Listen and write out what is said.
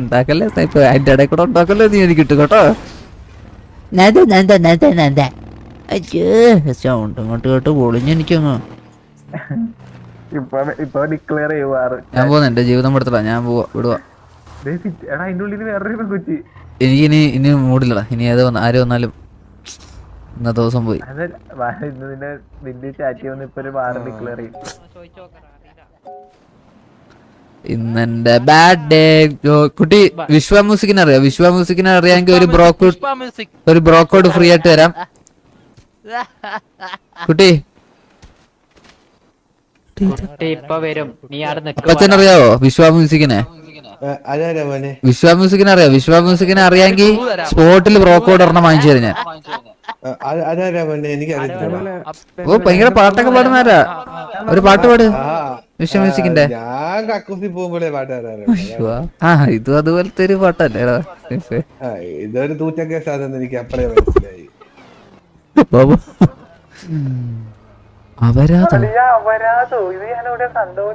ഉണ്ടാക്കല്ലേ സ്നൈപ്പ്, അതിന്റെ ഇടയിൽ കൂടെ ഉണ്ടാക്കല്ലേ നീ എനിക്ക് കിട്ടും കേട്ടോ. സൗണ്ട് ഇങ്ങോട്ട് കേട്ട് പൊളിഞ്ഞെനിക്കങ്ങ്. ഇപ്പൊ ഡിക്ലെയർ ചെയ്യുവാറ്. ഞാൻ പോകുന്നു, എന്റെ ജീവിതം പെടുത്തടാ, ഞാൻ പോവാ, വിടുവാ. എടാ അതിന്റെ ഉള്ളിൽ വേറൊരു പെൺകുച്ചി. ഇനി മൂടില്ലടാ, ഇനി ആര് വന്നാലും ഇന്നത്തെ ദിവസം പോയി. നിന്റെ ചാറ്റി വന്ന് ഇപ്പൊ ഒരു വാറ് ഡിക്ലെയർ ചെയ്യും. ഇന്നെന്റെ ബാഡ് ഡേ. കുട്ടി വിശ്വ മ്യൂസിക്കിനെ അറിയാം? വിശ്വ മ്യൂസിക്കിനെ അറിയാമെങ്കിൽ ഒരു ബ്രോക്കോഡ് ഫ്രീ ആയിട്ട് തരാം കുട്ടി. അപ്പച്ചനറിയാവോ വിശ്വ മ്യൂസിക്കിനെ? വിശ്വ മ്യൂസിക്കിനെ അറിയാം? വിശ്വ മ്യൂസിക്കിനെ അറിയാമെങ്കിൽ സ്പോട്ടിൽ ബ്രോക്കോഡ് ഒരെണ്ണം വാങ്ങിച്ചു തരാം ഞാൻ. ഓ ഭയങ്കര പാട്ടൊക്കെ പാടുന്നാരാ. ഒരു പാട്ട് പാട് വിശ്വ മ്യൂസിക്കിന്റെ. ഇതും അതുപോലത്തെ ഒരു പാട്ടല്ലേ? ഇതൊരു തൂറ്റ കേസാണെന്ന് എനിക്ക് അപ്പഴേ മനസ്സിലായി. അപരാധം ഇത് ഞാൻ ഇവിടെ കണ്ടു.